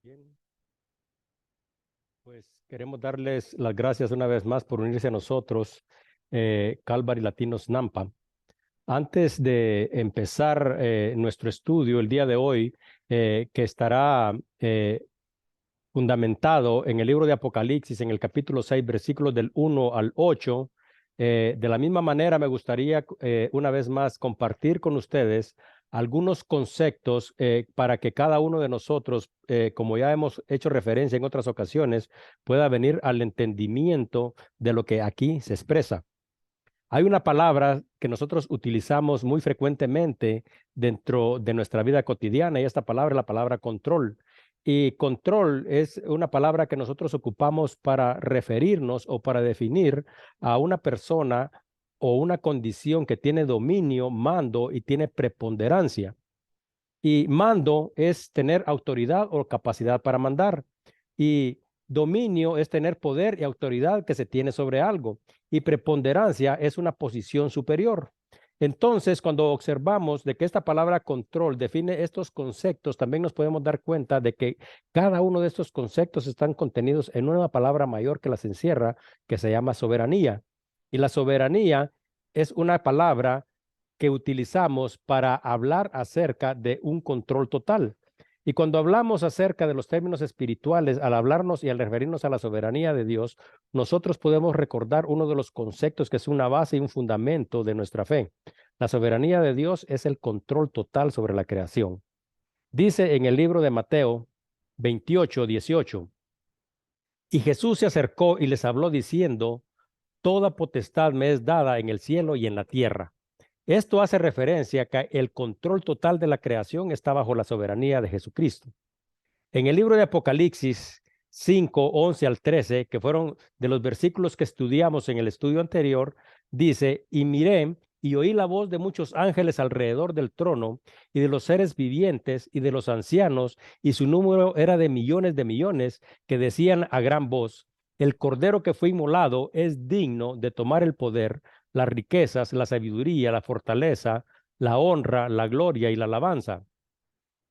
Bien, pues queremos darles las gracias una vez más por unirse a nosotros, Calvary Latinos Nampa. Antes de empezar nuestro estudio el día de hoy, que estará fundamentado en el libro de Apocalipsis, en el capítulo 6, versículos del 1 al 8, de la misma manera me gustaría una vez más compartir con ustedes algunos conceptos para que cada uno de nosotros, como ya hemos hecho referencia en otras ocasiones, pueda venir al entendimiento de lo que aquí se expresa. Hay una palabra que nosotros utilizamos muy frecuentemente dentro de nuestra vida cotidiana y esta palabra es la palabra control. Y control es una palabra que nosotros ocupamos para referirnos o para definir a una persona o una condición que tiene dominio, mando y tiene preponderancia. Y mando es tener autoridad o capacidad para mandar. Y dominio es tener poder y autoridad que se tiene sobre algo. Y preponderancia es una posición superior. Entonces, cuando observamos de que esta palabra control define estos conceptos, también nos podemos dar cuenta de que cada uno de estos conceptos están contenidos en una palabra mayor que las encierra, que se llama soberanía. Y la soberanía es una palabra que utilizamos para hablar acerca de un control total. Y cuando hablamos acerca de los términos espirituales, al hablarnos y al referirnos a la soberanía de Dios, nosotros podemos recordar uno de los conceptos que es una base y un fundamento de nuestra fe. La soberanía de Dios es el control total sobre la creación. Dice en el libro de Mateo 28:18, y Jesús se acercó y les habló diciendo, toda potestad me es dada en el cielo y en la tierra. Esto hace referencia a que el control total de la creación está bajo la soberanía de Jesucristo. En el libro de Apocalipsis 5:11 al 13, que fueron de los versículos que estudiamos en el estudio anterior, dice, y miré y oí la voz de muchos ángeles alrededor del trono y de los seres vivientes y de los ancianos, y su número era de millones, que decían a gran voz, el cordero que fue inmolado es digno de tomar el poder, las riquezas, la sabiduría, la fortaleza, la honra, la gloria y la alabanza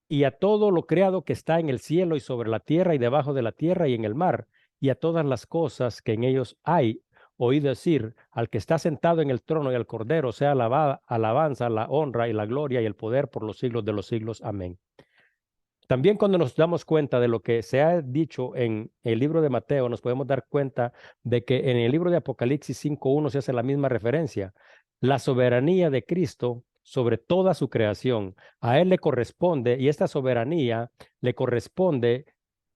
y a todo lo creado que está en el cielo y sobre la tierra y debajo de la tierra y en el mar, y a todas las cosas que en ellos hay. Oí decir, al que está sentado en el trono y al Cordero sea alabanza, la honra y la gloria y el poder por los siglos de los siglos. Amén. También cuando nos damos cuenta de lo que se ha dicho en el libro de Mateo, nos podemos dar cuenta de que en el libro de Apocalipsis 5:1 se hace la misma referencia. La soberanía de Cristo sobre toda su creación. A Él le corresponde, y esta soberanía le corresponde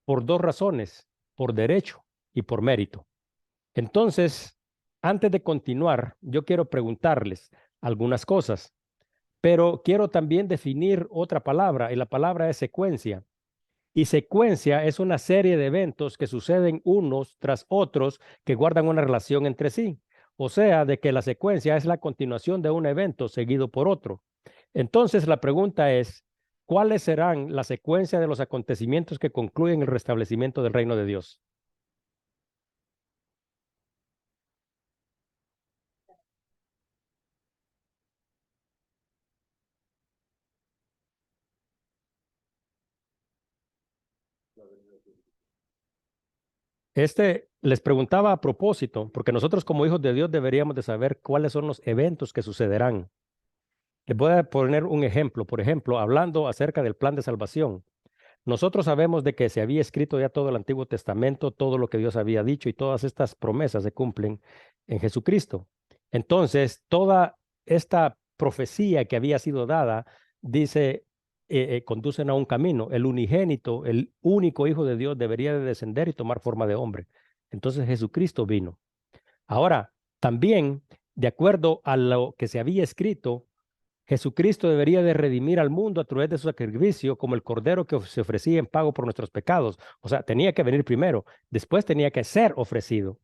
por dos razones, por derecho y por mérito. Entonces, antes de continuar, yo quiero preguntarles algunas cosas. Pero quiero también definir otra palabra, y la palabra es secuencia. Y secuencia es una serie de eventos que suceden unos tras otros que guardan una relación entre sí. O sea, de que la secuencia es la continuación de un evento seguido por otro. Entonces, la pregunta es, ¿cuáles serán la secuencia de los acontecimientos que concluyen el restablecimiento del reino de Dios? Les preguntaba a propósito, porque nosotros como hijos de Dios deberíamos de saber cuáles son los eventos que sucederán. Les voy a poner un ejemplo. Por ejemplo, hablando acerca del plan de salvación. Nosotros sabemos de que se había escrito ya todo el Antiguo Testamento, todo lo que Dios había dicho y todas estas promesas se cumplen en Jesucristo. Entonces, toda esta profecía que había sido dada, dice, conducen a un camino. El unigénito, el único Hijo de Dios, debería de descender y tomar forma de hombre. Entonces Jesucristo vino. Ahora, también, de acuerdo a lo que se había escrito, Jesucristo debería de redimir al mundo a través de su sacrificio como el cordero que se ofrecía en pago por nuestros pecados. O sea, tenía que venir primero, después tenía que ser ofrecido.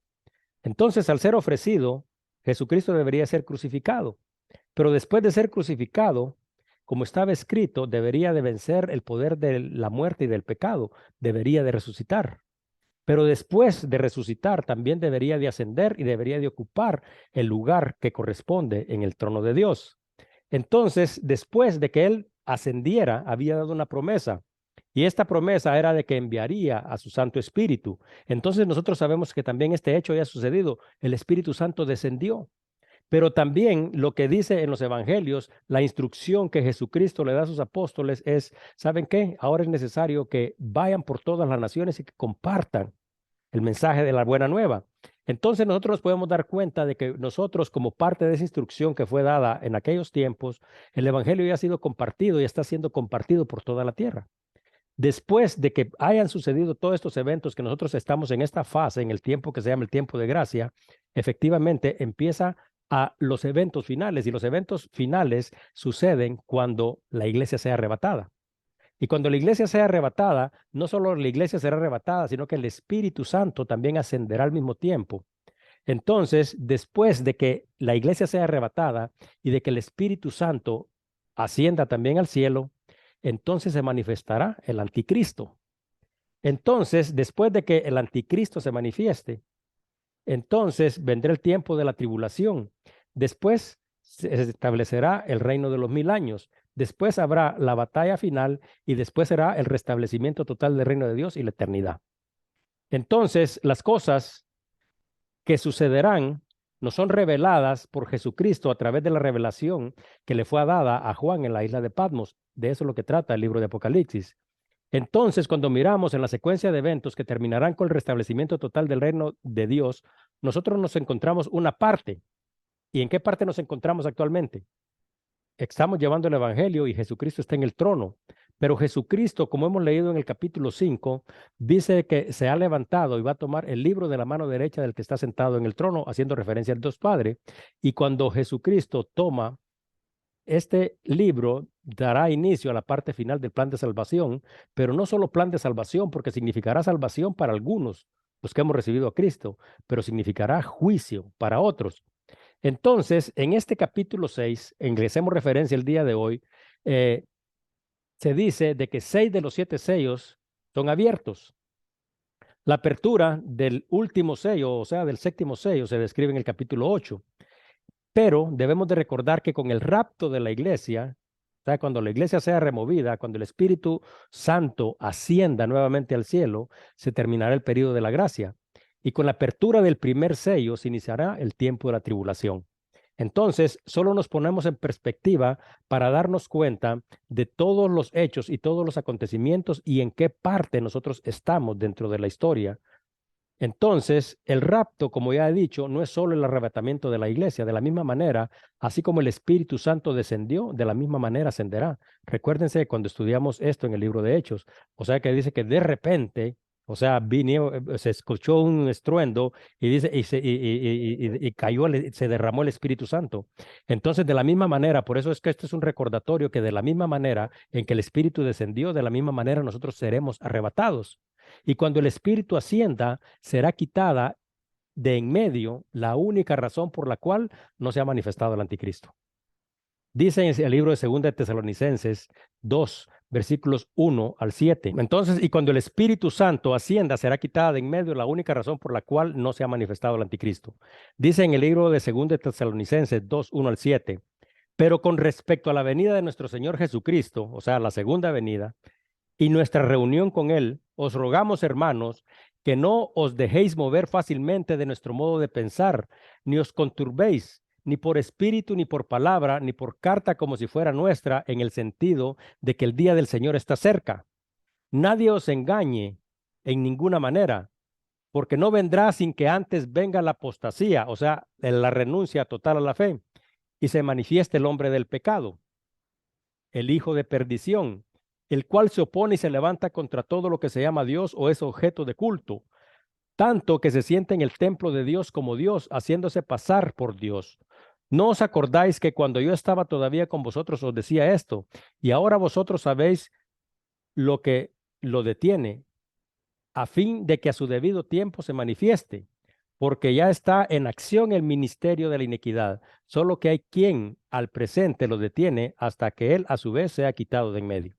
Entonces, al ser ofrecido, Jesucristo debería ser crucificado. Pero después de ser crucificado, como estaba escrito, debería de vencer el poder de la muerte y del pecado. Debería de resucitar. Pero después de resucitar, también debería de ascender y debería de ocupar el lugar que corresponde en el trono de Dios. Entonces, después de que él ascendiera, había dado una promesa. Y esta promesa era de que enviaría a su Santo Espíritu. Entonces nosotros sabemos que también este hecho ya ha sucedido. El Espíritu Santo descendió. Pero también lo que dice en los evangelios, la instrucción que Jesucristo le da a sus apóstoles es, ¿saben qué? Ahora es necesario que vayan por todas las naciones y que compartan el mensaje de la buena nueva. Entonces nosotros nos podemos dar cuenta de que nosotros, como parte de esa instrucción que fue dada en aquellos tiempos, el evangelio ya ha sido compartido y está siendo compartido por toda la tierra. Después de que hayan sucedido todos estos eventos que nosotros estamos en esta fase, en el tiempo que se llama el tiempo de gracia, efectivamente empieza a los eventos finales, y los eventos finales suceden cuando la iglesia sea arrebatada. Y cuando la iglesia sea arrebatada, no solo la iglesia será arrebatada, sino que el Espíritu Santo también ascenderá al mismo tiempo. Entonces, después de que la iglesia sea arrebatada y de que el Espíritu Santo ascienda también al cielo, entonces se manifestará el anticristo. Entonces, después de que el anticristo se manifieste, entonces vendrá el tiempo de la tribulación. Después se establecerá el reino de los 1000 años. Después habrá la batalla final y después será el restablecimiento total del reino de Dios y la eternidad. Entonces, las cosas que sucederán no son reveladas por Jesucristo a través de la revelación que le fue dada a Juan en la isla de Patmos. De eso es lo que trata el libro de Apocalipsis. Entonces, cuando miramos en la secuencia de eventos que terminarán con el restablecimiento total del reino de Dios, nosotros nos encontramos una parte. ¿Y en qué parte nos encontramos actualmente? Estamos llevando el evangelio y Jesucristo está en el trono. Pero Jesucristo, como hemos leído en el capítulo 5, dice que se ha levantado y va a tomar el libro de la mano derecha del que está sentado en el trono, haciendo referencia al Dios Padre. Y cuando Jesucristo toma este libro, dará inicio a la parte final del plan de salvación, pero no solo plan de salvación, porque significará salvación para algunos, los que hemos recibido a Cristo, pero significará juicio para otros. Entonces, en este capítulo 6, en que hacemos referencia el día de hoy, se dice de que 6 de los 7 sellos son abiertos. La apertura del último sello, o sea, del séptimo sello, se describe en el capítulo 8. Pero debemos de recordar que con el rapto de la iglesia, o sea, cuando la iglesia sea removida, cuando el Espíritu Santo ascienda nuevamente al cielo, se terminará el periodo de la gracia. Y con la apertura del primer sello se iniciará el tiempo de la tribulación. Entonces, solo nos ponemos en perspectiva para darnos cuenta de todos los hechos y todos los acontecimientos y en qué parte nosotros estamos dentro de la historia. Entonces, el rapto, como ya he dicho, no es solo el arrebatamiento de la iglesia. De la misma manera, así como el Espíritu Santo descendió, de la misma manera ascenderá. Recuérdense cuando estudiamos esto en el libro de Hechos. O sea, que dice que de repente, o sea, se escuchó un estruendo y dice, y cayó, se derramó el Espíritu Santo. Entonces, de la misma manera, por eso es que esto es un recordatorio que de la misma manera en que el Espíritu descendió, de la misma manera nosotros seremos arrebatados. Y cuando el Espíritu ascienda, será quitada de en medio la única razón por la cual no se ha manifestado el anticristo. Dice en el libro de 2 de Tesalonicenses 2, versículos 1 al 7. Entonces, y cuando el Espíritu Santo ascienda, será quitada de en medio la única razón por la cual no se ha manifestado el anticristo. Dice en el libro de 2 de Tesalonicenses 2, 1 al 7. Pero con respecto a la venida de nuestro Señor Jesucristo, o sea, la segunda venida, y nuestra reunión con Él, os rogamos, hermanos, que no os dejéis mover fácilmente de nuestro modo de pensar, ni os conturbéis, ni por espíritu, ni por palabra, ni por carta como si fuera nuestra, en el sentido de que el día del Señor está cerca. Nadie os engañe en ninguna manera, porque no vendrá sin que antes venga la apostasía, o sea, la renuncia total a la fe, y se manifieste el hombre del pecado, el hijo de perdición, el cual se opone y se levanta contra todo lo que se llama Dios o es objeto de culto, tanto que se siente en el templo de Dios como Dios, haciéndose pasar por Dios. ¿No os acordáis que cuando yo estaba todavía con vosotros os decía esto? Y ahora vosotros sabéis lo que lo detiene, a fin de que a su debido tiempo se manifieste, porque ya está en acción el ministerio de la iniquidad, solo que hay quien al presente lo detiene hasta que él a su vez sea quitado de en medio.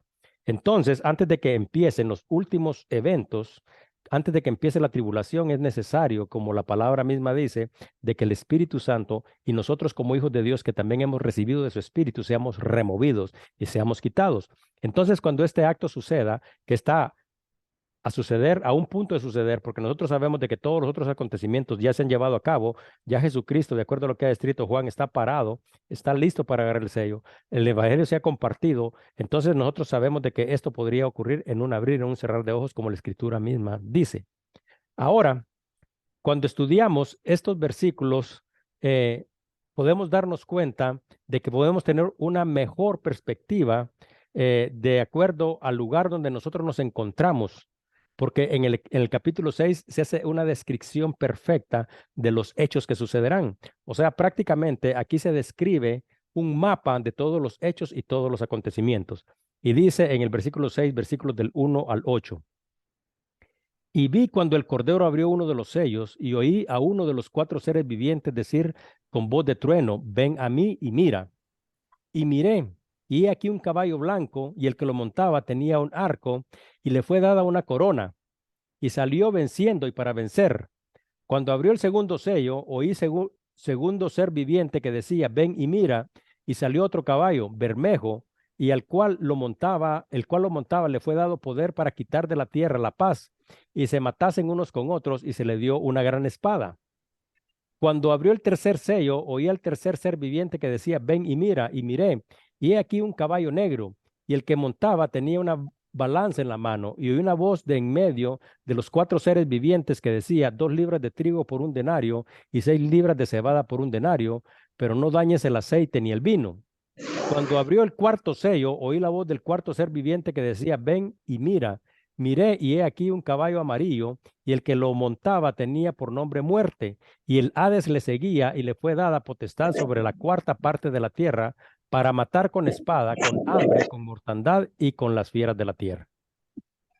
Entonces, antes de que empiecen los últimos eventos, antes de que empiece la tribulación es necesario, como la palabra misma dice, de que el Espíritu Santo y nosotros como hijos de Dios que también hemos recibido de su Espíritu seamos removidos y seamos quitados. Entonces, cuando este acto suceda, que está a suceder, a un punto de suceder, porque nosotros sabemos de que todos los otros acontecimientos ya se han llevado a cabo, ya Jesucristo, de acuerdo a lo que ha escrito Juan, está parado, está listo para agarrar el sello, el evangelio se ha compartido, entonces nosotros sabemos de que esto podría ocurrir en un abrir, en un cerrar de ojos, como la escritura misma dice. Ahora, cuando estudiamos estos versículos, podemos darnos cuenta de que podemos tener una mejor perspectiva de acuerdo al lugar donde nosotros nos encontramos, porque en el capítulo 6 se hace una descripción perfecta de los hechos que sucederán. O sea, prácticamente aquí se describe un mapa de todos los hechos y todos los acontecimientos. Y dice en el versículo 6, versículos del 1 al 8. Y vi cuando el Cordero abrió uno de los sellos y oí a uno de los cuatro seres vivientes decir con voz de trueno, ven a mí y mira. Y miré, y he aquí un caballo blanco, y el que lo montaba tenía un arco, y le fue dada una corona, y salió venciendo y para vencer. Cuando abrió el segundo sello, oí segundo ser viviente que decía, ven y mira, y salió otro caballo, bermejo, y el cual lo montaba le fue dado poder para quitar de la tierra la paz, y se matasen unos con otros, y se le dio una gran espada. Cuando abrió el tercer sello, oí al tercer ser viviente que decía, ven y mira, y miré, y he aquí un caballo negro, y el que montaba tenía una balanza en la mano, y oí una voz de en medio de los cuatro seres vivientes que decía, 2 libras de trigo por un denario, y 6 libras de cebada por un denario, pero no dañes el aceite ni el vino. Cuando abrió el cuarto sello, oí la voz del cuarto ser viviente que decía, ven y mira. Miré y he aquí un caballo amarillo, y el que lo montaba tenía por nombre muerte, y el Hades le seguía y le fue dada potestad sobre la cuarta parte de la tierra para matar con espada, con hambre, con mortandad y con las fieras de la tierra.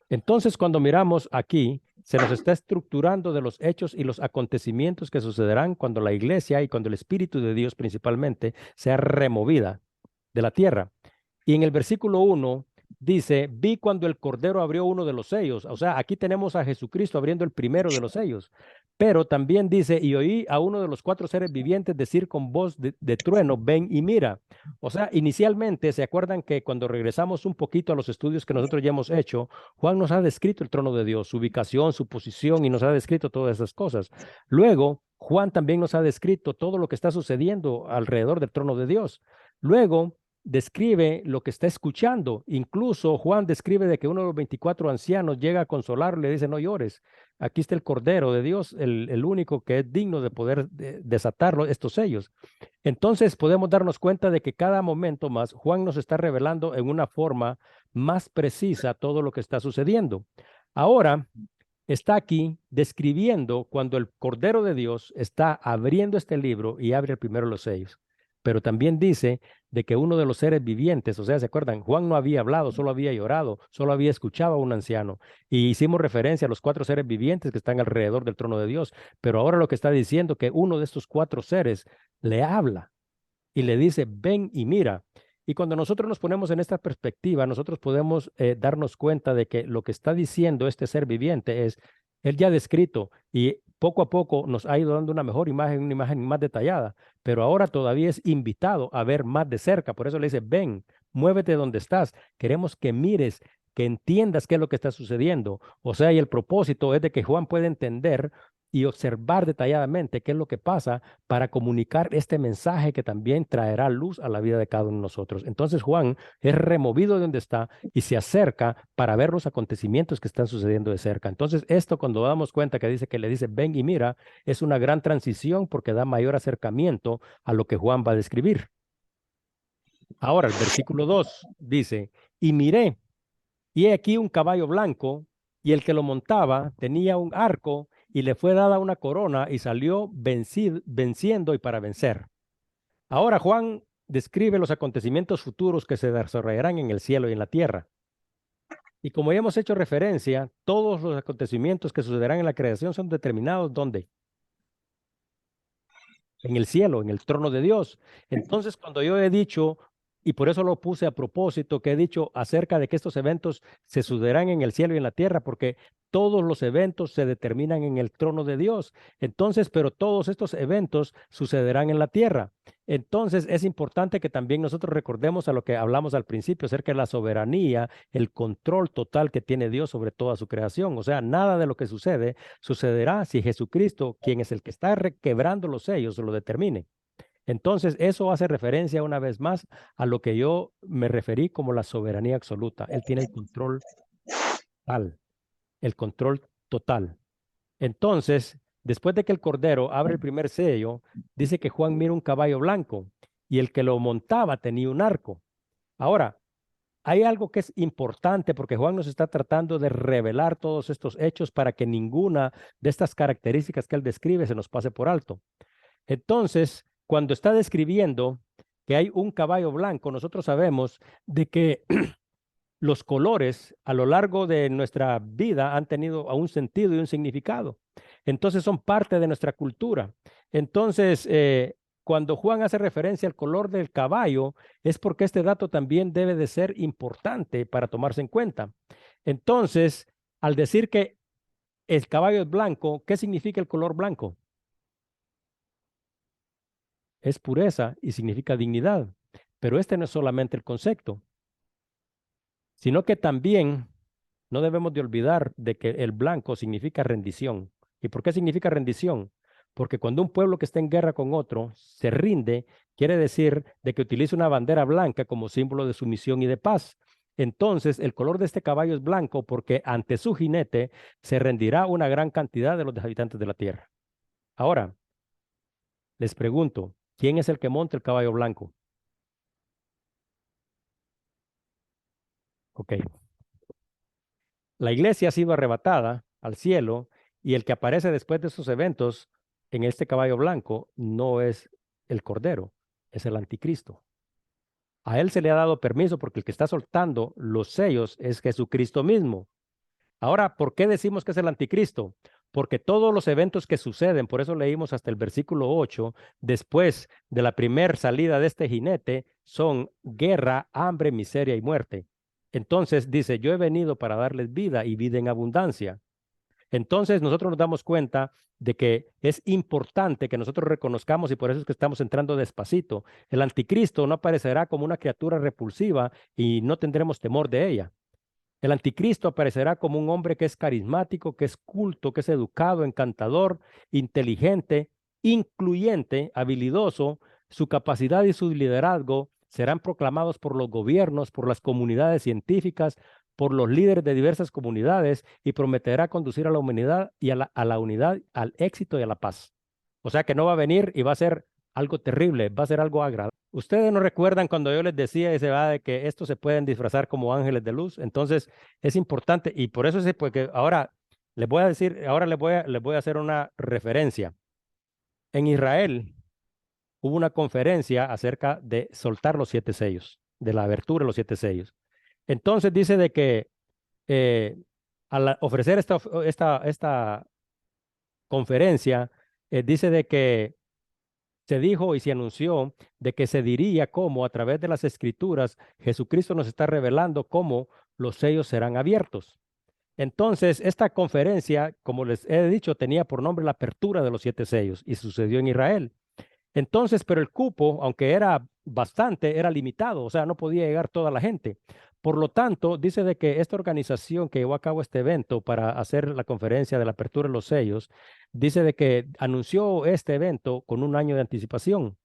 Entonces, cuando miramos aquí, se nos está estructurando de los hechos y los acontecimientos que sucederán cuando la iglesia y cuando el Espíritu de Dios principalmente sea removida de la tierra. Y en el versículo 1 dice, vi cuando el Cordero abrió uno de los sellos. O sea, aquí tenemos a Jesucristo abriendo el primero de los sellos. Pero también dice, y oí a uno de los cuatro seres vivientes decir con voz de trueno, ven y mira. O sea, inicialmente, ¿se acuerdan que cuando regresamos un poquito a los estudios que nosotros ya hemos hecho, Juan nos ha descrito el trono de Dios, su ubicación, su posición, y nos ha descrito todas esas cosas? Luego, Juan también nos ha descrito todo lo que está sucediendo alrededor del trono de Dios. Luego, describe lo que está escuchando. Incluso Juan describe de que uno de los 24 ancianos llega a consolarlo y le dice, no llores. Aquí está el Cordero de Dios, el único que es digno de poder desatarlo, estos sellos. Entonces podemos darnos cuenta de que cada momento más Juan nos está revelando en una forma más precisa todo lo que está sucediendo. Ahora está aquí describiendo cuando el Cordero de Dios está abriendo este libro y abre el primero de los sellos. Pero también dice de que uno de los seres vivientes, o sea, ¿se acuerdan? Juan no había hablado, solo había llorado, solo había escuchado a un anciano. Y hicimos referencia a los 4 seres vivientes que están alrededor del trono de Dios. Pero ahora lo que está diciendo que uno de estos 4 seres le habla y le dice, ven y mira. Y cuando nosotros nos ponemos en esta perspectiva, nosotros podemos darnos cuenta de que lo que está diciendo este ser viviente es, él ya ha descrito y poco a poco nos ha ido dando una mejor imagen, una imagen más detallada, pero ahora todavía es invitado a ver más de cerca. Por eso le dice, ven, muévete donde estás. Queremos que mires, que entiendas qué es lo que está sucediendo. O sea, y el propósito es de que Juan pueda entender y observar detalladamente qué es lo que pasa para comunicar este mensaje que también traerá luz a la vida de cada uno de nosotros. Entonces Juan es removido de donde está y se acerca para ver los acontecimientos que están sucediendo de cerca. Entonces esto cuando damos cuenta que dice que le dice ven y mira, es una gran transición porque da mayor acercamiento a lo que Juan va a describir. Ahora el versículo 2 dice, y miré, y he aquí un caballo blanco, y el que lo montaba tenía un arco, y le fue dada una corona, y salió venciendo y para vencer. Ahora Juan describe los acontecimientos futuros que se desarrollarán en el cielo y en la tierra. Y como ya hemos hecho referencia, todos los acontecimientos que sucederán en la creación son determinados ¿dónde? En el cielo, en el trono de Dios. Entonces, cuando yo he dicho, y por eso lo puse a propósito, que he dicho acerca de que estos eventos se sucederán en el cielo y en la tierra, porque todos los eventos se determinan en el trono de Dios. Entonces, pero todos estos eventos sucederán en la tierra. Entonces, es importante que también nosotros recordemos a lo que hablamos al principio acerca de la soberanía, el control total que tiene Dios sobre toda su creación. O sea, nada de lo que sucede sucederá si Jesucristo, quien es el que está requebrando los sellos, lo determine. Entonces, eso hace referencia una vez más a lo que yo me referí como la soberanía absoluta. Él tiene total, el control total. Entonces, después de que el Cordero abre el primer sello, dice que Juan mira un caballo blanco y el que lo montaba tenía un arco. Ahora, hay algo que es importante porque Juan nos está tratando de revelar todos estos hechos para que ninguna de estas características que él describe se nos pase por alto. Entonces, cuando está describiendo que hay un caballo blanco, nosotros sabemos de que los colores a lo largo de nuestra vida han tenido un sentido y un significado. Entonces son parte de nuestra cultura. Entonces, cuando Juan hace referencia al color del caballo, es porque este dato también debe de ser importante para tomarse en cuenta. Entonces, al decir que el caballo es blanco, ¿qué significa el color blanco? Es pureza y significa dignidad. Pero este no es solamente el concepto, sino que también no debemos de olvidar de que el blanco significa rendición. ¿Y por qué significa rendición? Porque cuando un pueblo que está en guerra con otro se rinde, quiere decir de que utiliza una bandera blanca como símbolo de sumisión y de paz. Entonces, el color de este caballo es blanco porque ante su jinete se rendirá una gran cantidad de los habitantes de la tierra. Ahora, les pregunto, ¿quién es el que monta el caballo blanco? Ok. La iglesia ha sido arrebatada al cielo y el que aparece después de esos eventos en este caballo blanco no es el Cordero, es el anticristo. A él se le ha dado permiso porque el que está soltando los sellos es Jesucristo mismo. Ahora, ¿por qué decimos que es el anticristo? Porque todos los eventos que suceden, por eso leímos hasta el versículo 8, después de la primer salida de este jinete, son guerra, hambre, miseria y muerte. Entonces dice, yo he venido para darles vida y vida en abundancia. Entonces nosotros nos damos cuenta de que es importante que nosotros reconozcamos, y por eso es que estamos entrando despacito, el anticristo no aparecerá como una criatura repulsiva y no tendremos temor de ella. El anticristo aparecerá como un hombre que es carismático, que es culto, que es educado, encantador, inteligente, incluyente, habilidoso. Su capacidad y su liderazgo serán proclamados por los gobiernos, por las comunidades científicas, por los líderes de diversas comunidades y prometerá conducir a la humanidad y a la unidad, al éxito y a la paz. O sea que no va a venir y va a ser algo terrible, va a ser algo agradable. Ustedes no recuerdan cuando yo les decía ese va de que estos se pueden disfrazar como ángeles de luz. Entonces es importante y por eso es porque ahora les voy a decir, ahora les voy a hacer una referencia. En Israel hubo una conferencia acerca de soltar los 7 sellos, de la abertura de los 7 sellos. Entonces dice de que al ofrecer esta conferencia, dice de que se dijo y se anunció de que se diría cómo a través de las escrituras Jesucristo nos está revelando cómo los sellos serán abiertos. Entonces, esta conferencia, como les he dicho, tenía por nombre la apertura de los 7 sellos y sucedió en Israel. Entonces, pero el cupo, aunque era bastante, era limitado, o sea, no podía llegar toda la gente. Por lo tanto, dice de que esta organización que llevó a cabo este evento para hacer la conferencia de la apertura de los sellos, dice de que anunció este evento con un año de anticipación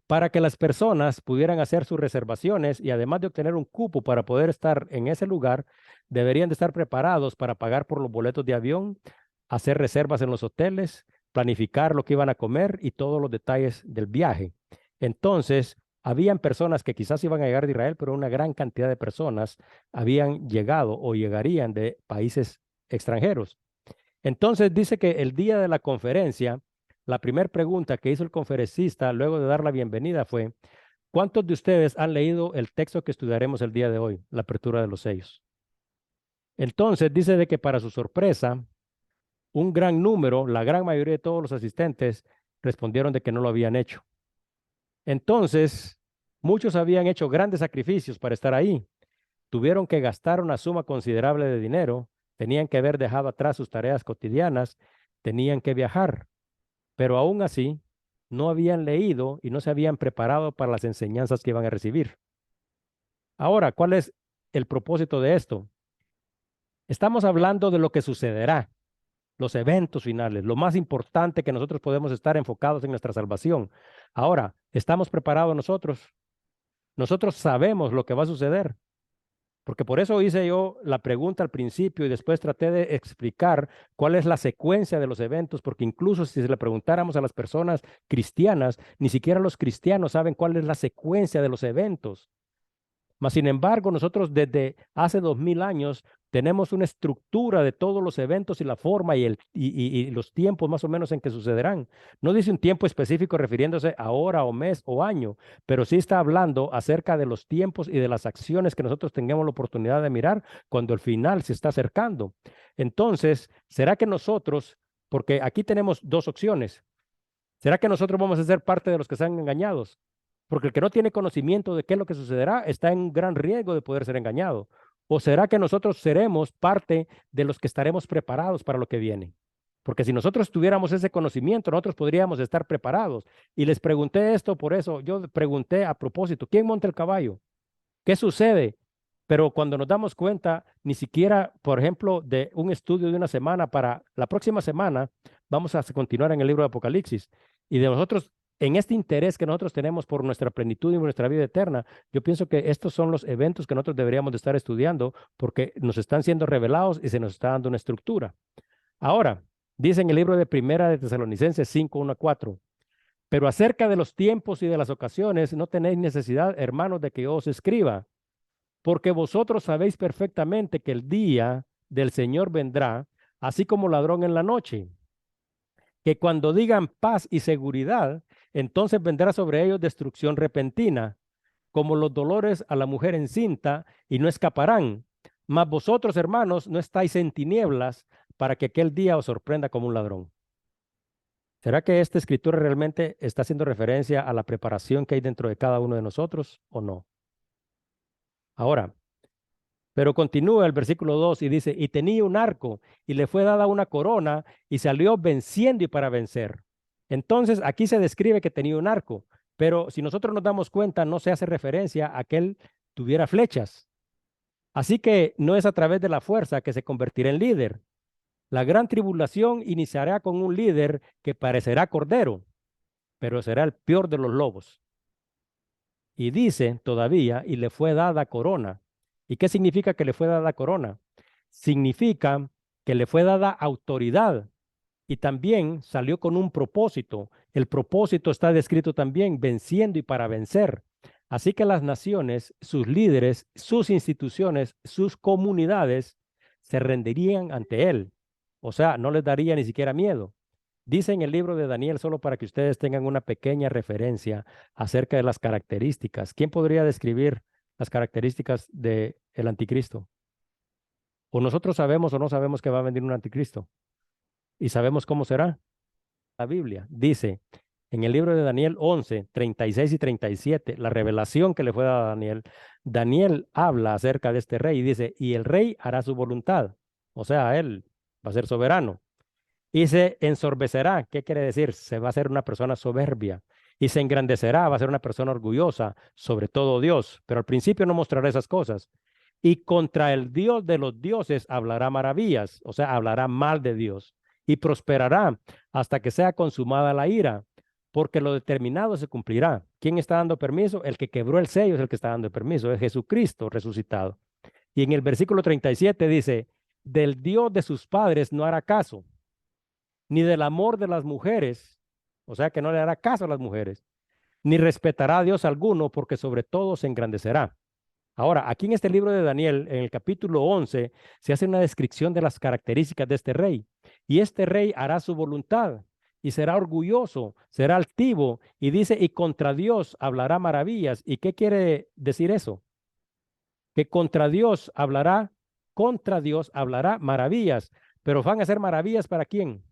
para que las personas pudieran hacer sus reservaciones y además de obtener un cupo para poder estar en ese lugar, deberían de estar preparados para pagar por los boletos de avión, hacer reservas en los hoteles, planificar lo que iban a comer y todos los detalles del viaje. Entonces, habían personas que quizás iban a llegar de Israel, pero una gran cantidad de personas habían llegado o llegarían de países extranjeros. Entonces dice que el día de la conferencia, la primera pregunta que hizo el conferencista luego de dar la bienvenida fue, ¿cuántos de ustedes han leído el texto que estudiaremos el día de hoy, la apertura de los sellos? Entonces dice de que para su sorpresa, un gran número, la gran mayoría de todos los asistentes respondieron de que no lo habían hecho. Entonces, muchos habían hecho grandes sacrificios para estar ahí. Tuvieron que gastar una suma considerable de dinero, tenían que haber dejado atrás sus tareas cotidianas, tenían que viajar, pero aún así no habían leído y no se habían preparado para las enseñanzas que iban a recibir. Ahora, ¿cuál es el propósito de esto? Estamos hablando de lo que sucederá, los eventos finales, lo más importante que nosotros podemos estar enfocados en nuestra salvación. Ahora, ¿estamos preparados nosotros? Nosotros sabemos lo que va a suceder, porque por eso hice yo la pregunta al principio y después traté de explicar cuál es la secuencia de los eventos, porque incluso si se le preguntáramos a las personas cristianas, ni siquiera los cristianos saben cuál es la secuencia de los eventos. Mas, sin embargo, nosotros desde hace 2000 años tenemos una estructura de todos los eventos y la forma y los tiempos más o menos en que sucederán. No dice un tiempo específico refiriéndose a hora o mes o año, pero sí está hablando acerca de los tiempos y de las acciones que nosotros tengamos la oportunidad de mirar cuando el final se está acercando. Entonces, ¿será que nosotros, porque aquí tenemos dos opciones, ¿será que nosotros vamos a ser parte de los que sean engañados? Porque el que no tiene conocimiento de qué es lo que sucederá está en un gran riesgo de poder ser engañado. ¿O será que nosotros seremos parte de los que estaremos preparados para lo que viene? Porque si nosotros tuviéramos ese conocimiento, nosotros podríamos estar preparados. Y les pregunté esto, por eso yo pregunté a propósito, ¿quién monta el caballo? ¿Qué sucede? Pero cuando nos damos cuenta, ni siquiera, por ejemplo, de un estudio de una semana para la próxima semana, vamos a continuar en el libro de Apocalipsis. Y de nosotros, en este interés que nosotros tenemos por nuestra plenitud y nuestra vida eterna, yo pienso que estos son los eventos que nosotros deberíamos de estar estudiando porque nos están siendo revelados y se nos está dando una estructura. Ahora, dice en el libro de Primera de Tesalonicenses 5, 1 a 4. Pero acerca de los tiempos y de las ocasiones, no tenéis necesidad, hermanos, de que yo os escriba, porque vosotros sabéis perfectamente que el día del Señor vendrá, así como ladrón en la noche, que cuando digan paz y seguridad, entonces vendrá sobre ellos destrucción repentina, como los dolores a la mujer encinta, y no escaparán. Mas vosotros, hermanos, no estáis en tinieblas para que aquel día os sorprenda como un ladrón. ¿Será que esta escritura realmente está haciendo referencia a la preparación que hay dentro de cada uno de nosotros o no? Ahora, pero continúa el versículo 2 y dice, y tenía un arco y le fue dada una corona y salió venciendo y para vencer. Entonces, aquí se describe que tenía un arco, pero si nosotros nos damos cuenta, no se hace referencia a que él tuviera flechas. Así que no es a través de la fuerza que se convertirá en líder. La gran tribulación iniciará con un líder que parecerá cordero, pero será el peor de los lobos. Y dice todavía, y le fue dada corona. ¿Y qué significa que le fue dada corona? Significa que le fue dada autoridad y también salió con un propósito. El propósito está descrito también, venciendo y para vencer. Así que las naciones, sus líderes, sus instituciones, sus comunidades se rendirían ante él. O sea, no les daría ni siquiera miedo. Dice en el libro de Daniel, solo para que ustedes tengan una pequeña referencia acerca de las características. ¿Quién podría describir las características del anticristo? O nosotros sabemos o no sabemos que va a venir un anticristo. ¿Y sabemos cómo será? La Biblia dice en el libro de Daniel 11, 36 y 37, la revelación que le fue dada a Daniel, Daniel habla acerca de este rey y dice, y el rey hará su voluntad. O sea, él va a ser soberano. Y se ensorbecerá. ¿Qué quiere decir? Se va a ser una persona soberbia. Y se engrandecerá, va a ser una persona orgullosa, sobre todo Dios. Pero al principio no mostrará esas cosas. Y contra el Dios de los dioses hablará maravillas, o sea, hablará mal de Dios. Y prosperará hasta que sea consumada la ira, porque lo determinado se cumplirá. ¿Quién está dando permiso? El que quebró el sello es el que está dando el permiso, es Jesucristo resucitado. Y en el versículo 37 dice, del Dios de sus padres no hará caso, ni del amor de las mujeres, o sea que no le hará caso a las mujeres, ni respetará a Dios alguno, porque sobre todo se engrandecerá. Ahora, aquí en este libro de Daniel, en el capítulo 11, se hace una descripción de las características de este rey. Y este rey hará su voluntad y será orgulloso, será altivo, y dice, y contra Dios hablará maravillas. ¿Y qué quiere decir eso? Que contra Dios hablará maravillas. Pero van a ser maravillas ¿para quién?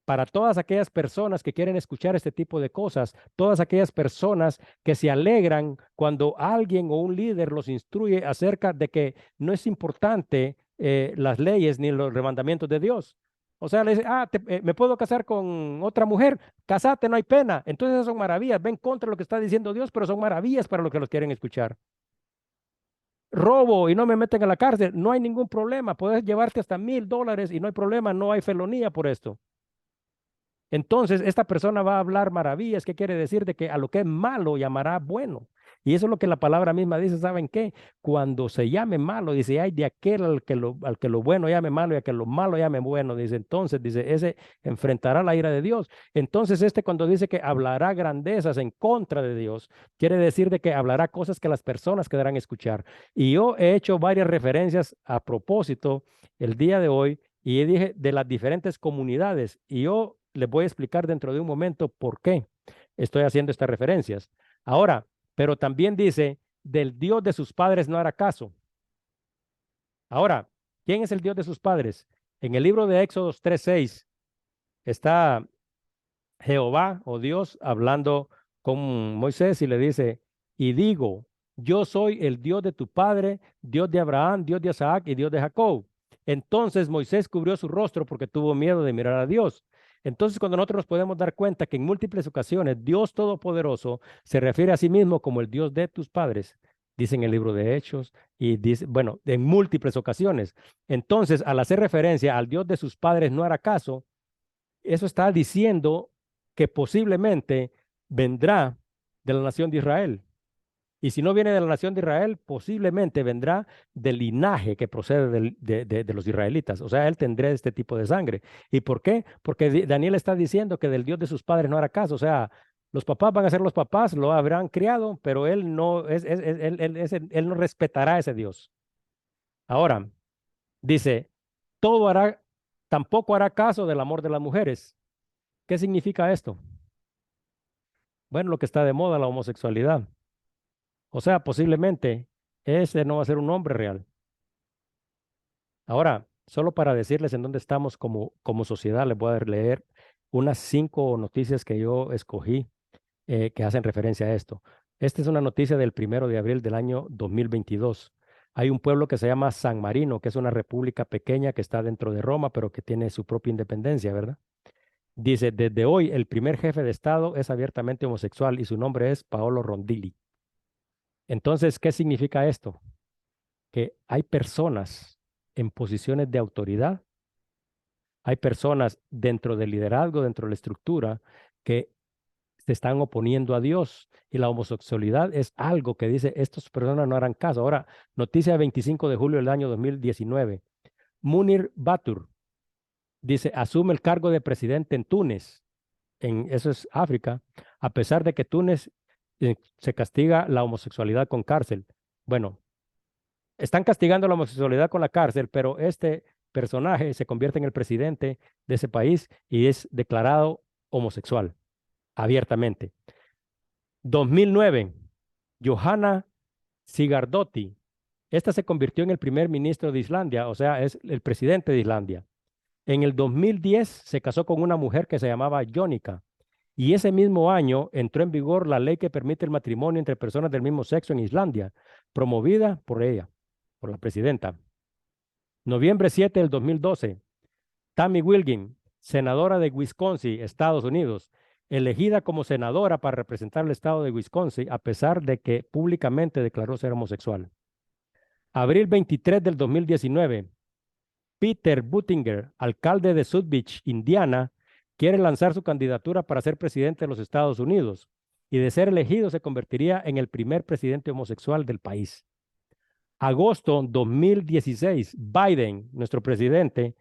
Para todas aquellas personas que quieren escuchar este tipo de cosas, todas aquellas personas que se alegran cuando alguien o un líder los instruye acerca de que no es importante las leyes ni los mandamientos de Dios. O sea, le dice, me puedo casar con otra mujer, casate, no hay pena. Entonces esas son maravillas, ven contra lo que está diciendo Dios, pero son maravillas para los que los quieren escuchar. Robo y no me meten a la cárcel, no hay ningún problema, puedes llevarte hasta $1,000 y no hay problema, no hay felonía por esto. Entonces, esta persona va a hablar maravillas. ¿Qué quiere decir? De que a lo que es malo llamará bueno. Y eso es lo que la palabra misma dice. ¿Saben qué? Cuando se llame malo, dice, ay, de aquel al que lo bueno llame malo y a que lo malo llame bueno. Dice, entonces, dice, ese enfrentará la ira de Dios. Entonces, cuando dice que hablará grandezas en contra de Dios, quiere decir de que hablará cosas que las personas querrán escuchar. Y yo he hecho varias referencias a propósito el día de hoy y dije de las diferentes comunidades. Y yo les voy a explicar dentro de un momento por qué estoy haciendo estas referencias. Ahora, pero también dice, del Dios de sus padres no hará caso. Ahora, ¿quién es el Dios de sus padres? En el libro de Éxodos 3:6 está Jehová o Dios hablando con Moisés y le dice, y digo, yo soy el Dios de tu padre, Dios de Abraham, Dios de Isaac y Dios de Jacob. Entonces Moisés cubrió su rostro porque tuvo miedo de mirar a Dios. Entonces, cuando nosotros nos podemos dar cuenta que en múltiples ocasiones Dios Todopoderoso se refiere a sí mismo como el Dios de tus padres, dice en el libro de Hechos y dice, bueno, en múltiples ocasiones. Entonces, al hacer referencia al Dios de sus padres no hará caso, eso está diciendo que posiblemente vendrá de la nación de Israel. Y si no viene de la nación de Israel, posiblemente vendrá del linaje que procede de los israelitas. O sea, él tendrá este tipo de sangre. ¿Y por qué? Porque Daniel está diciendo que del Dios de sus padres no hará caso. O sea, los papás van a ser los papás, lo habrán criado, pero él no, él no respetará a ese Dios. Ahora, dice, todo hará, tampoco hará caso del amor de las mujeres. ¿Qué significa esto? Bueno, lo que está de moda, la homosexualidad. O sea, posiblemente ese no va a ser un hombre real. Ahora, solo para decirles en dónde estamos como sociedad, les voy a leer unas 5 noticias que yo escogí que hacen referencia a esto. Esta es una noticia del 1 de abril del año 2022. Hay un pueblo que se llama San Marino, que es una república pequeña que está dentro de Roma, pero que tiene su propia independencia, ¿verdad? Dice, desde hoy el primer jefe de Estado es abiertamente homosexual y su nombre es Paolo Rondilli. Entonces, ¿qué significa esto? Que hay personas en posiciones de autoridad, hay personas dentro del liderazgo, dentro de la estructura, que se están oponiendo a Dios. Y la homosexualidad es algo que dice, estas personas no harán caso. Ahora, noticia de 25 de julio del año 2019. Munir Batur dice, asume el cargo de presidente en Túnez. Eso es África, a pesar de que Túnez se castiga la homosexualidad con cárcel. Bueno, están castigando la homosexualidad con la cárcel, pero este personaje se convierte en el presidente de ese país y es declarado homosexual abiertamente. 2009, Johanna Sigardóttir. Esta se convirtió en el primer ministro de Islandia, o sea, es el presidente de Islandia. En el 2010 se casó con una mujer que se llamaba Jónica. Y ese mismo año entró en vigor la ley que permite el matrimonio entre personas del mismo sexo en Islandia, promovida por ella, por la presidenta. Noviembre 7 del 2012, Tammy Wilgin, senadora de Wisconsin, Estados Unidos, elegida como senadora para representar el estado de Wisconsin, a pesar de que públicamente declaró ser homosexual. Abril 23 del 2019, Peter Buttigieg, alcalde de South Beach, Indiana, quiere lanzar su candidatura para ser presidente de los Estados Unidos y de ser elegido se convertiría en el primer presidente homosexual del país. Agosto 2016, Biden, nuestro presidente,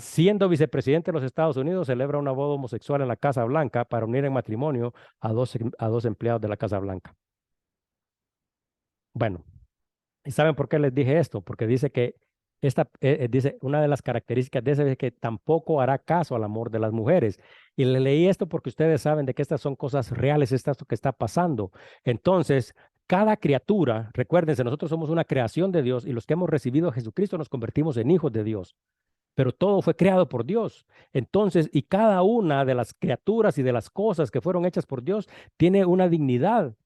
siendo vicepresidente de los Estados Unidos, celebra una boda homosexual en la Casa Blanca para unir en matrimonio a dos empleados de la Casa Blanca. Bueno, ¿y saben por qué les dije esto? Porque dice que dice, una de las características de ese es que tampoco hará caso al amor de las mujeres. Y le leí esto porque ustedes saben de que estas son cosas reales, esto que está pasando. Entonces, cada criatura, recuérdense, nosotros somos una creación de Dios y los que hemos recibido a Jesucristo nos convertimos en hijos de Dios. Pero todo fue creado por Dios. Entonces, y cada una de las criaturas y de las cosas que fueron hechas por Dios tiene una dignidad,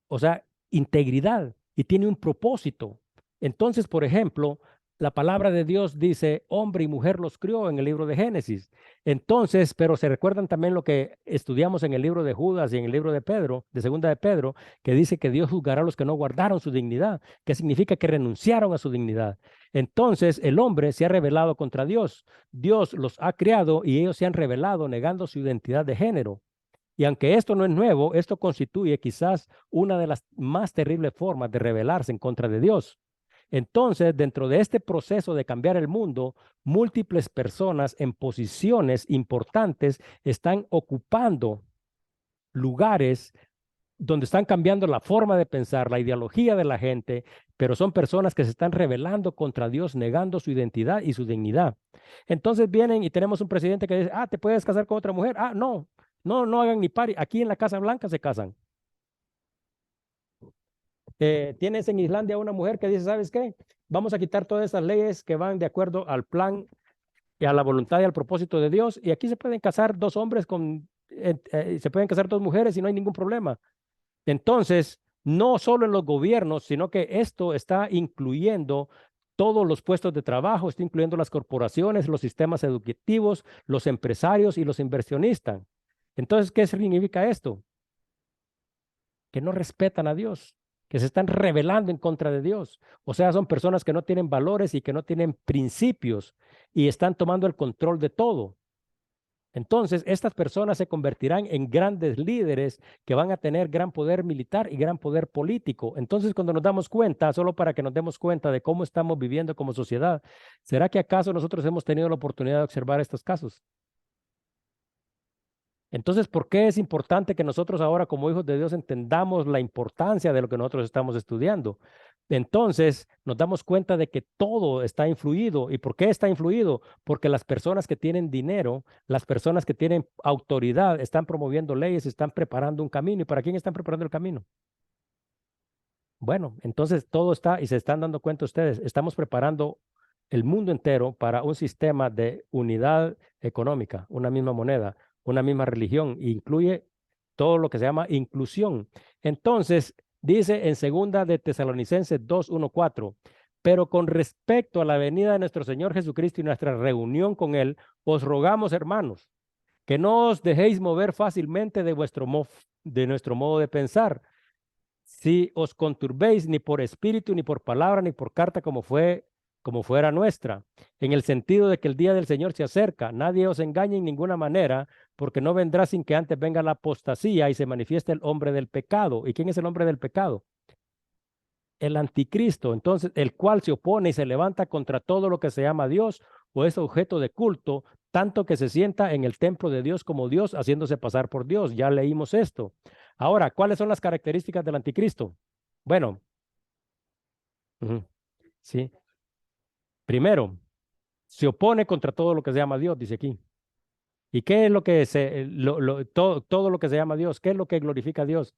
o sea, integridad y tiene un propósito. Entonces, por ejemplo, La palabra de Dios dice, hombre y mujer los crió en el libro de Génesis. Entonces, pero se recuerdan también lo que estudiamos en el libro de Judas y en el libro de Pedro, de Segunda de Pedro, que dice que Dios juzgará a los que no guardaron su dignidad, que significa que renunciaron a su dignidad. Entonces, el hombre se ha rebelado contra Dios. Dios los ha criado y ellos se han rebelado negando su identidad de género. Y aunque esto no es nuevo, esto constituye quizás una de las más terribles formas de rebelarse en contra de Dios. Entonces, dentro de este proceso de cambiar el mundo, múltiples personas en posiciones importantes están ocupando lugares donde están cambiando la forma de pensar, la ideología de la gente, pero son personas que se están rebelando contra Dios, negando su identidad y su dignidad. Entonces vienen y tenemos un presidente que dice, ¿te puedes casar con otra mujer? No hagan ni pari. Aquí en la Casa Blanca se casan. Tienes en Islandia una mujer que dice, ¿sabes qué? Vamos a quitar todas esas leyes que van de acuerdo al plan y a la voluntad y al propósito de Dios. Y aquí se pueden casar dos hombres se pueden casar dos mujeres y no hay ningún problema. Entonces, no solo en los gobiernos, sino que esto está incluyendo todos los puestos de trabajo, está incluyendo las corporaciones, los sistemas educativos, los empresarios y los inversionistas. Entonces, ¿qué significa esto? Que no respetan a Dios, que se están rebelando en contra de Dios. O sea, son personas que no tienen valores y que no tienen principios y están tomando el control de todo. Entonces, estas personas se convertirán en grandes líderes que van a tener gran poder militar y gran poder político. Entonces, cuando nos damos cuenta, solo para que nos demos cuenta de cómo estamos viviendo como sociedad, ¿será que acaso nosotros hemos tenido la oportunidad de observar estos casos? Entonces, ¿por qué es importante que nosotros ahora como hijos de Dios entendamos la importancia de lo que nosotros estamos estudiando? Entonces, nos damos cuenta de que todo está influido. ¿Y por qué está influido? Porque las personas que tienen dinero, las personas que tienen autoridad, están promoviendo leyes, están preparando un camino. ¿Y para quién están preparando el camino? Bueno, entonces todo está, y se están dando cuenta ustedes, estamos preparando el mundo entero para un sistema de unidad económica, una misma moneda, una misma religión, e incluye todo lo que se llama inclusión. Entonces, dice en segunda de Tesalonicenses 2:1-4, pero con respecto a la venida de nuestro Señor Jesucristo y nuestra reunión con Él, os rogamos, hermanos, que no os dejéis mover fácilmente de nuestro modo de pensar, si os conturbéis ni por espíritu, ni por palabra, ni por carta, como fuera nuestra, en el sentido de que el día del Señor se acerca. Nadie os engañe en ninguna manera, porque no vendrá sin que antes venga la apostasía y se manifieste el hombre del pecado. ¿Y quién es el hombre del pecado? El anticristo, entonces, el cual se opone y se levanta contra todo lo que se llama Dios o es objeto de culto, tanto que se sienta en el templo de Dios como Dios, haciéndose pasar por Dios. Ya leímos esto. Ahora, ¿cuáles son las características del anticristo? Bueno, ujú, sí. Primero, se opone contra todo lo que se llama Dios, dice aquí. ¿Y qué es lo que todo lo que se llama Dios? ¿Qué es lo que glorifica a Dios?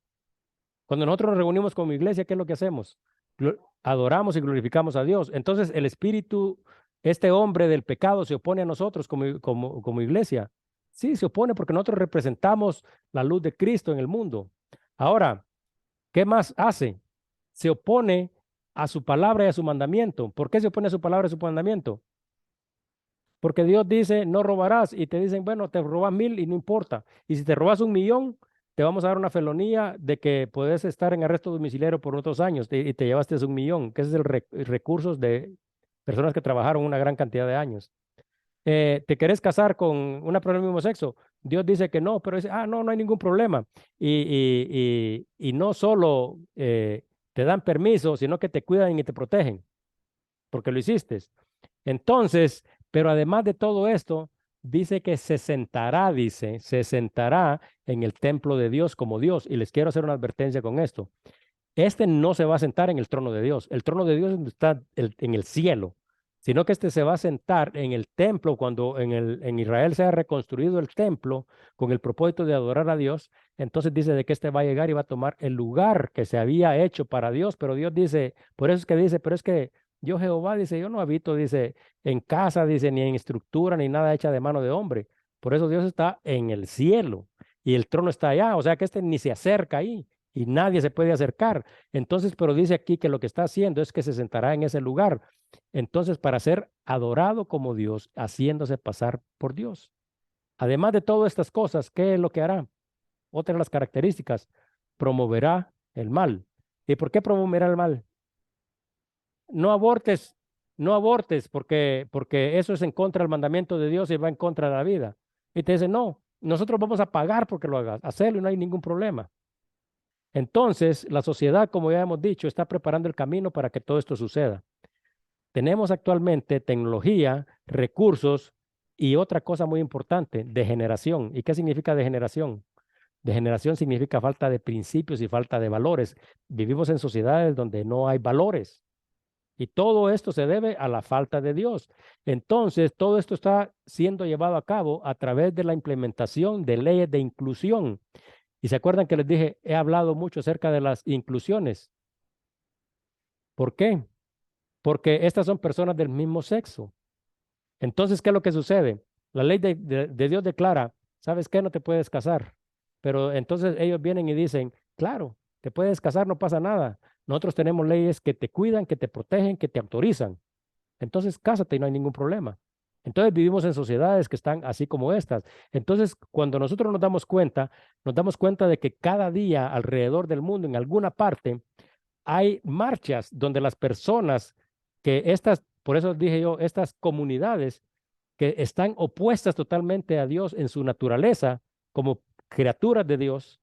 Cuando nosotros nos reunimos como iglesia, ¿qué es lo que hacemos? Adoramos y glorificamos a Dios. Entonces, el espíritu, este hombre del pecado, se opone a nosotros como iglesia. Sí, se opone porque nosotros representamos la luz de Cristo en el mundo. Ahora, ¿qué más hace? Se opone a su palabra y a su mandamiento. ¿Por qué se opone a su palabra y a su mandamiento? Porque Dios dice, no robarás, y te dicen, bueno, te robas 1,000 y no importa. Y si te robas 1,000,000, te vamos a dar una felonía de que puedes estar en arresto domiciliario por otros años y te llevaste 1,000,000, que ese es recursos de personas que trabajaron una gran cantidad de años. ¿Te querés casar con una persona del mismo sexo? Dios dice que no, pero dice, no hay ningún problema. Y no solo te dan permiso, sino que te cuidan y te protegen, porque lo hiciste. Entonces, pero además de todo esto, dice que se sentará en el templo de Dios como Dios. Y les quiero hacer una advertencia con esto. Este no se va a sentar en el trono de Dios. El trono de Dios está en el cielo, sino que este se va a sentar en el templo cuando en Israel se ha reconstruido el templo con el propósito de adorar a Dios. Entonces dice de que este va a llegar y va a tomar el lugar que se había hecho para Dios, pero Dios dice, por eso es que dice, pero es que yo Jehová dice, yo no habito, dice, en casa, dice, ni en estructura, ni nada hecha de mano de hombre. Por eso Dios está en el cielo y el trono está allá, o sea que este ni se acerca ahí y nadie se puede acercar. Entonces, pero dice aquí que lo que está haciendo es que se sentará en ese lugar. Entonces, para ser adorado como Dios, haciéndose pasar por Dios. Además de todas estas cosas, ¿qué es lo que hará? Otra de las características, promoverá el mal. ¿Y por qué promoverá el mal? No abortes, no abortes, porque eso es en contra del mandamiento de Dios y va en contra de la vida. Y te dicen, no, nosotros vamos a pagar porque lo hagas, hacerlo y no hay ningún problema. Entonces, la sociedad, como ya hemos dicho, está preparando el camino para que todo esto suceda. Tenemos actualmente tecnología, recursos y otra cosa muy importante, degeneración. ¿Y qué significa degeneración? Degeneración significa falta de principios y falta de valores. Vivimos en sociedades donde no hay valores. Y todo esto se debe a la falta de Dios. Entonces, todo esto está siendo llevado a cabo a través de la implementación de leyes de inclusión. Y se acuerdan que les dije, he hablado mucho acerca de las inclusiones. ¿Por qué? Porque estas son personas del mismo sexo. Entonces, ¿qué es lo que sucede? La ley de Dios declara, ¿sabes qué? No te puedes casar. Pero entonces ellos vienen y dicen, claro, te puedes casar, no pasa nada. Nosotros tenemos leyes que te cuidan, que te protegen, que te autorizan. Entonces, cásate y no hay ningún problema. Entonces, vivimos en sociedades que están así como estas. Entonces, cuando nosotros nos damos cuenta de que cada día alrededor del mundo, en alguna parte, hay marchas donde las personas por eso dije yo, estas comunidades que están opuestas totalmente a Dios en su naturaleza, como criaturas de Dios,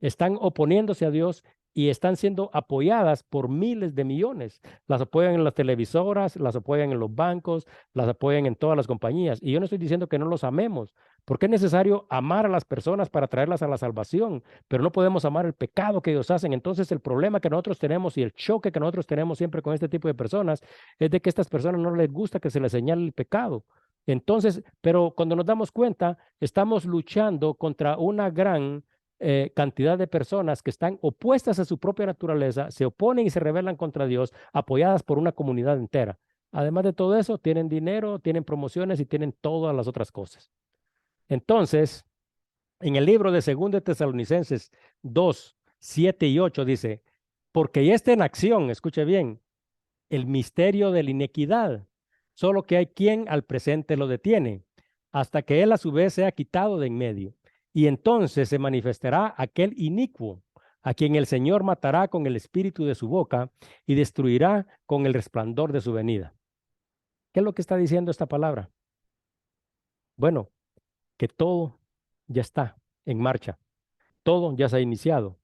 están oponiéndose a Dios y están siendo apoyadas por miles de millones. Las apoyan en las televisoras, las apoyan en los bancos, las apoyan en todas las compañías. Y yo no estoy diciendo que no los amemos, porque es necesario amar a las personas para traerlas a la salvación, pero no podemos amar el pecado que ellos hacen. Entonces el problema que nosotros tenemos y el choque que nosotros tenemos siempre con este tipo de personas es de que a estas personas no les gusta que se les señale el pecado. Entonces, pero cuando nos damos cuenta, estamos luchando contra una gran cantidad de personas que están opuestas a su propia naturaleza, se oponen y se rebelan contra Dios, apoyadas por una comunidad entera. Además de todo eso, tienen dinero, tienen promociones y tienen todas las otras cosas. Entonces, en el libro de 2 de Tesalonicenses 2, 7 y 8 dice, porque ya está en acción, escuche bien, el misterio de la inequidad, solo que hay quien al presente lo detiene, hasta que él a su vez sea quitado de en medio. Y entonces se manifestará aquel inicuo, a quien el Señor matará con el espíritu de su boca y destruirá con el resplandor de su venida. ¿Qué es lo que está diciendo esta palabra? Bueno, que todo ya está en marcha, todo ya se ha iniciado,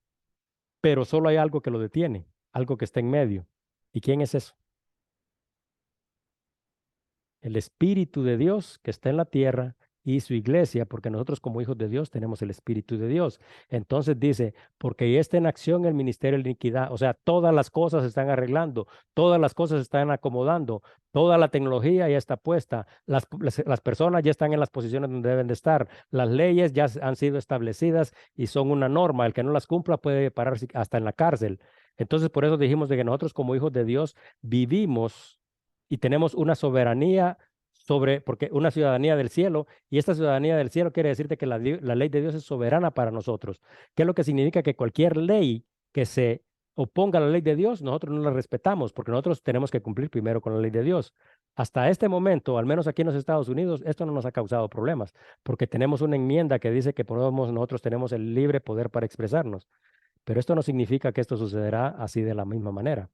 pero solo hay algo que lo detiene, algo que está en medio. ¿Y quién es eso? El Espíritu de Dios que está en la tierra y su iglesia, porque nosotros como hijos de Dios tenemos el Espíritu de Dios. Entonces dice, porque ya está en acción el ministerio de la iniquidad, o sea, todas las cosas se están arreglando, todas las cosas se están acomodando, toda la tecnología ya está puesta, las personas ya están en las posiciones donde deben de estar, las leyes ya han sido establecidas y son una norma, el que no las cumpla puede pararse hasta en la cárcel. Entonces, por eso dijimos de que nosotros como hijos de Dios vivimos y tenemos una soberanía porque una ciudadanía del cielo, y esta ciudadanía del cielo quiere decirte que la ley de Dios es soberana para nosotros. ¿Qué es lo que significa? Que cualquier ley que se oponga a la ley de Dios, nosotros no la respetamos, porque nosotros tenemos que cumplir primero con la ley de Dios. Hasta este momento, al menos aquí en los Estados Unidos, esto no nos ha causado problemas, porque tenemos una enmienda que dice que nosotros tenemos el libre poder para expresarnos. Pero esto no significa que esto sucederá así de la misma manera.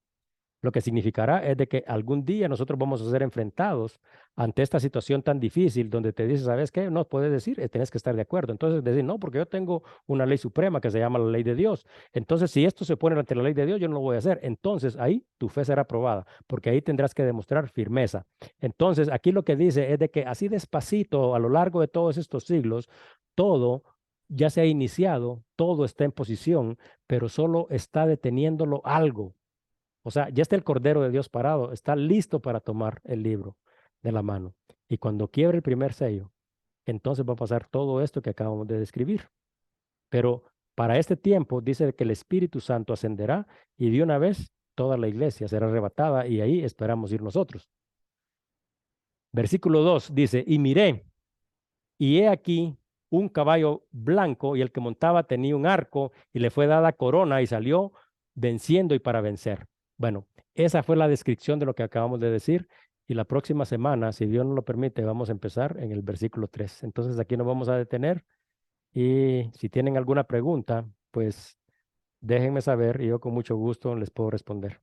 Lo que significará es de que algún día nosotros vamos a ser enfrentados ante esta situación tan difícil donde te dice, ¿sabes qué? No puedes decir, tienes que estar de acuerdo. Entonces decir, no, porque yo tengo una ley suprema que se llama la ley de Dios. Entonces, si esto se pone ante la ley de Dios, yo no lo voy a hacer. Entonces, ahí tu fe será probada, porque ahí tendrás que demostrar firmeza. Entonces, aquí lo que dice es de que así despacito, a lo largo de todos estos siglos, todo ya se ha iniciado, todo está en posición, pero solo está deteniéndolo algo. O sea, ya está el Cordero de Dios parado, está listo para tomar el libro de la mano. Y cuando quiebre el primer sello, entonces va a pasar todo esto que acabamos de describir. Pero para este tiempo dice que el Espíritu Santo ascenderá y de una vez toda la iglesia será arrebatada y ahí esperamos ir nosotros. Versículo 2 dice, y miré, y he aquí un caballo blanco y el que montaba tenía un arco y le fue dada corona y salió venciendo y para vencer. Bueno, esa fue la descripción de lo que acabamos de decir. Y la próxima semana, si Dios nos lo permite, vamos a empezar en el versículo 3. Entonces aquí nos vamos a detener y si tienen alguna pregunta, pues déjenme saber y yo con mucho gusto les puedo responder.